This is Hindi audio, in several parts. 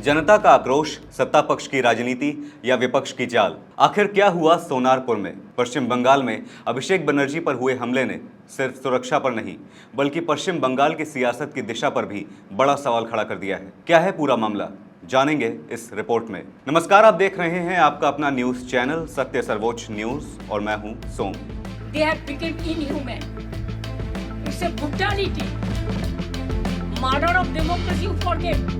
जनता का आक्रोश, सत्ता पक्ष की राजनीति या विपक्ष की चाल। आखिर क्या हुआ सोनारपुर में? पश्चिम बंगाल में अभिषेक बनर्जी पर हुए हमले ने सिर्फ सुरक्षा पर नहीं बल्कि पश्चिम बंगाल की सियासत की दिशा पर भी बड़ा सवाल खड़ा कर दिया है। क्या है पूरा मामला, जानेंगे इस रिपोर्ट में। नमस्कार, आप देख रहे हैं आपका अपना न्यूज चैनल सत्य सर्वोच्च न्यूज और मैं हूं सोम। They have become inhuman. It's a brutality. Murder of democracy, you forget.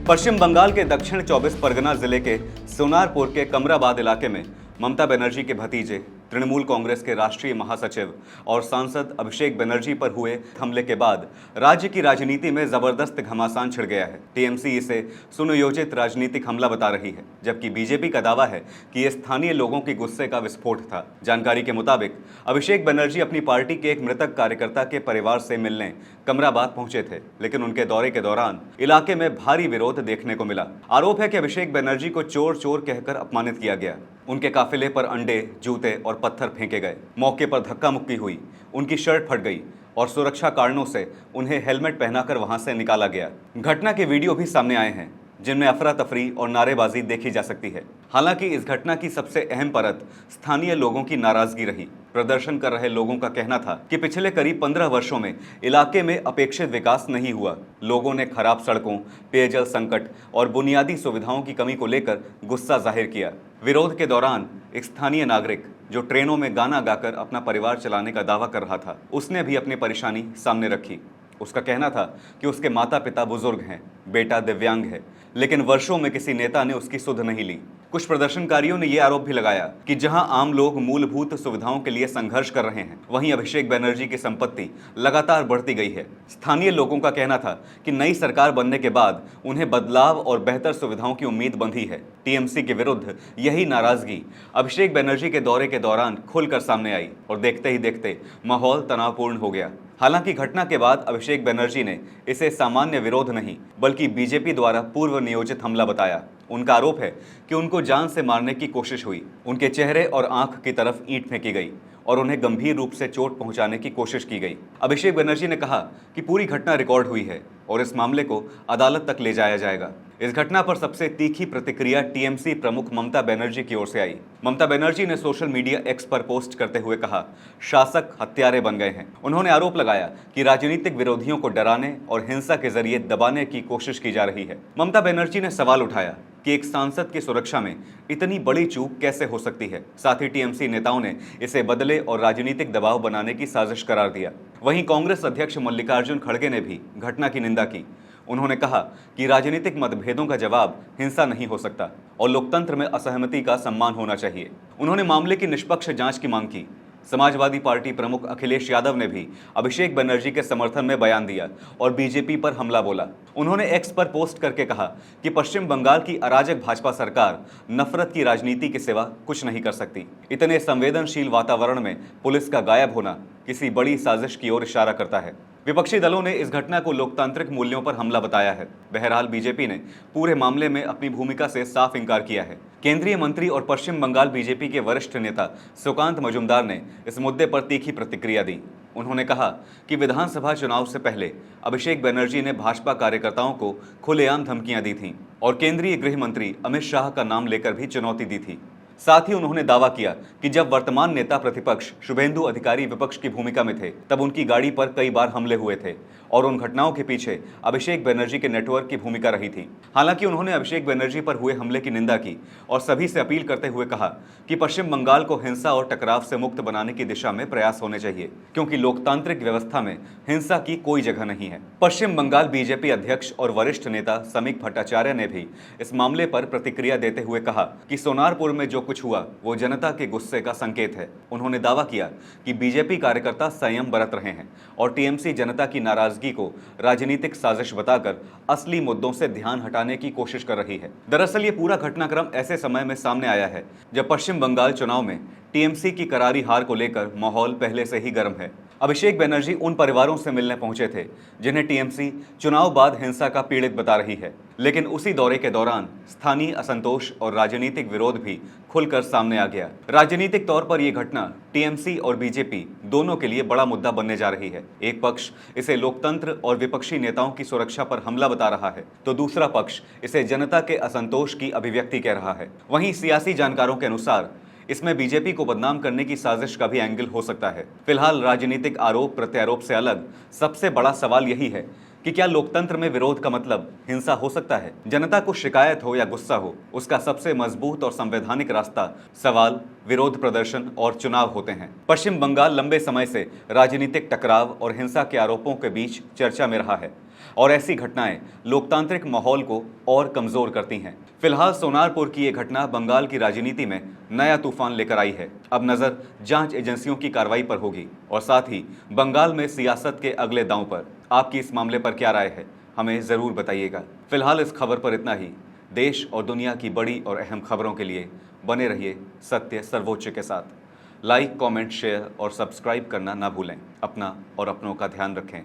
पश्चिम बंगाल के दक्षिण 24 परगना जिले के सोनारपुर के कमराबाद इलाके में ममता बनर्जी के भतीजे, तृणमूल कांग्रेस के राष्ट्रीय महासचिव और सांसद अभिषेक बनर्जी पर हुए हमले के बाद राज्य की राजनीति में जबरदस्त घमासान छिड़ गया है। टीएमसी इसे सुनियोजित राजनीतिक हमला बता रही है, जबकि बीजेपी का दावा है कि यह स्थानीय लोगों के गुस्से का विस्फोट था। जानकारी के मुताबिक अभिषेक बनर्जी अपनी पार्टी के एक मृतक कार्यकर्ता के परिवार से मिलने कमराबाद पहुंचे थे, लेकिन उनके दौरे के दौरान इलाके में भारी विरोध देखने को मिला। आरोप है कि अभिषेक बनर्जी को चोर चोर कहकर अपमानित किया गया। उनके काफिले पर अंडे, जूते और पत्थर फेंके गए। मौके पर धक्का मुक्की हुई, उनकी शर्ट फट गई और सुरक्षा कारणों से उन्हें हेलमेट पहनाकर वहां से निकाला गया। घटना के वीडियो भी सामने आए हैं, जिनमें अफरा तफरी और नारेबाजी देखी जा सकती है। हालांकि इस घटना की सबसे अहम परत स्थानीय लोगों की नाराजगी रही। प्रदर्शन कर रहे लोगों का कहना था कि पिछले करीब 15 वर्षों में इलाके में अपेक्षित विकास नहीं हुआ। लोगों ने खराब सड़कों, पेयजल संकट और बुनियादी सुविधाओं की कमी को लेकर गुस्सा जाहिर किया। विरोध के दौरान एक स्थानीय नागरिक जो ट्रेनों में गाना गाकर अपना परिवार चलाने का दावा कर रहा था, उसने भी अपनी परेशानी सामने रखी। उसका कहना था कि उसके माता पिता बुजुर्ग हैं, बेटा दिव्यांग है, लेकिन वर्षों में किसी नेता ने उसकी सुध नहीं ली। कुछ प्रदर्शनकारियों ने यह आरोप भी लगाया कि जहां आम लोग मूलभूत सुविधाओं के लिए संघर्ष कर रहे हैं, वहीं अभिषेक बनर्जी की संपत्ति लगातार बढ़ती गई है। स्थानीय लोगों का कहना था कि नई सरकार बनने के बाद उन्हें बदलाव और बेहतर सुविधाओं की उम्मीद बंधी है। टीएमसी के विरुद्ध यही नाराजगी अभिषेक बनर्जी के दौरे के दौरान खुलकर सामने आई और देखते ही देखते माहौल तनावपूर्ण हो गया। हालांकि घटना के बाद अभिषेक बनर्जी ने इसे सामान्य विरोध नहीं बल्कि बीजेपी द्वारा पूर्व नियोजित हमला बताया। उनका आरोप है कि उनको जान से मारने की कोशिश हुई, उनके चेहरे और आंख की तरफ ईंट फेंकी गई और उन्हें गंभीर रूप से चोट पहुंचाने की कोशिश की गई। अभिषेक बनर्जी ने कहा कि पूरी घटना रिकॉर्ड हुई है और इस मामले को अदालत तक ले जाया जाएगा। इस घटना पर सबसे तीखी प्रतिक्रिया टीएमसी प्रमुख ममता बनर्जी की ओर से आई। ममता बनर्जी ने सोशल मीडिया एक्स पर पोस्ट करते हुए कहा, शासक हत्यारे बन गए हैं। उन्होंने आरोप लगाया कि राजनीतिक विरोधियों को डराने और हिंसा के जरिए दबाने की कोशिश की जा रही है। ममता बनर्जी ने सवाल उठाया कि एक सांसद की सुरक्षा में इतनी बड़ी चूक कैसे हो सकती है। साथ ही टीएमसी नेताओं ने इसे बदले और राजनीतिक दबाव बनाने की साजिश करार दिया। वहीं कांग्रेस अध्यक्ष मल्लिकार्जुन खड़गे ने भी घटना की निंदा की। उन्होंने कहा कि राजनीतिक मतभेदों का जवाब हिंसा नहीं हो सकता और लोकतंत्र में असहमति का सम्मान होना चाहिए। उन्होंने मामले की निष्पक्ष जांच की मांग की। समाजवादी पार्टी प्रमुख अखिलेश यादव ने भी अभिषेक बनर्जी के समर्थन में बयान दिया और बीजेपी पर हमला बोला। उन्होंने एक्स पर पोस्ट करके कहा कि पश्चिम बंगाल की अराजक भाजपा सरकार नफरत की राजनीति के सिवा कुछ नहीं कर सकती। इतने संवेदनशील वातावरण में पुलिस का गायब होना किसी बड़ी साजिश की ओर इशारा करता है। विपक्षी दलों ने इस घटना को लोकतांत्रिक मूल्यों पर हमला बताया है। बहरहाल बीजेपी ने पूरे मामले में अपनी भूमिका से साफ इंकार किया है। केंद्रीय मंत्री और पश्चिम बंगाल बीजेपी के वरिष्ठ नेता सुकांत मजुमदार ने इस मुद्दे पर तीखी प्रतिक्रिया दी। उन्होंने कहा कि विधानसभा चुनाव से पहले अभिषेक बनर्जी ने भाजपा कार्यकर्ताओं को खुलेआम धमकियां दी थीं और केंद्रीय गृह मंत्री अमित शाह का नाम लेकर भी चुनौती दी थी। साथ ही उन्होंने दावा किया कि जब वर्तमान नेता प्रतिपक्ष शुभेंदु अधिकारी विपक्ष की भूमिका में थे, तब उनकी गाड़ी पर कई बार हमले हुए थे और उन घटनाओं के पीछे अभिषेक बनर्जी के नेटवर्क की भूमिका रही थी। हालांकि उन्होंने अभिषेक बनर्जी पर हुए हमले की निंदा की और सभी से अपील करते हुए कहा कि पश्चिम बंगाल को हिंसा और टकराव से मुक्त बनाने की दिशा में प्रयास होने चाहिए, क्योंकि लोकतांत्रिक व्यवस्था में हिंसा की कोई जगह नहीं है। पश्चिम बंगाल बीजेपी अध्यक्ष और वरिष्ठ नेता समीक भट्टाचार्य ने भी इस मामले पर प्रतिक्रिया देते हुए कहा कि सोनारपुर में जो कुछ हुआ वो जनता के गुस्से का संकेत है। उन्होंने दावा किया कि बीजेपी कार्यकर्ता संयम बरत रहे हैं और टीएमसी जनता की नाराजगी को राजनीतिक साजिश बताकर असली मुद्दों से ध्यान हटाने की कोशिश कर रही है। दरअसल ये पूरा घटनाक्रम ऐसे समय में सामने आया है जब पश्चिम बंगाल चुनाव में टीएमसी की करारी हार को लेकर माहौल पहले से ही गर्म है। अभिषेक बनर्जी उन परिवारों से मिलने पहुंचे थे जिन्हें टीएमसी चुनाव बाद हिंसा का पीड़ित बता रही है, लेकिन उसी दौरे के दौरान स्थानीय असंतोष और राजनीतिक विरोध भी खुलकर सामने आ गया। राजनीतिक तौर पर यह घटना टीएमसी और बीजेपी दोनों के लिए बड़ा मुद्दा बनने जा रही है। एक पक्ष इसे लोकतंत्र और विपक्षी नेताओं की सुरक्षा पर हमला बता रहा है, तो दूसरा पक्ष इसे जनता के असंतोष की अभिव्यक्ति कह रहा है। वहीं सियासी जानकारों के अनुसार इसमें बीजेपी को बदनाम करने की साजिश का भी एंगल हो सकता है। फिलहाल राजनीतिक आरोप प्रत्यारोप से अलग सबसे बड़ा सवाल यही है कि क्या लोकतंत्र में विरोध का मतलब हिंसा हो सकता है? जनता को शिकायत हो या गुस्सा हो, उसका सबसे मजबूत और संवैधानिक रास्ता सवाल, विरोध प्रदर्शन और चुनाव होते हैं। पश्चिम बंगाल लंबे समय से राजनीतिक टकराव और हिंसा के आरोपों के बीच चर्चा में रहा है और ऐसी घटनाएं लोकतांत्रिक माहौल को और कमजोर करती हैं। फिलहाल सोनारपुर की ये घटना बंगाल की राजनीति में नया तूफान लेकर आई है। अब नजर जांच एजेंसियों की कार्रवाई पर होगी और साथ ही बंगाल में सियासत के अगले दांव पर। आपकी इस मामले पर क्या राय है, हमें जरूर बताइएगा। फिलहाल इस खबर पर इतना ही। देश और दुनिया की बड़ी और अहम खबरों के लिए बने रहिए सत्य सर्वोच्च के साथ। लाइक, कमेंट, शेयर और सब्सक्राइब करना ना भूलें। अपना और अपनों का ध्यान रखें।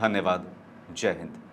धन्यवाद। जय हिंद।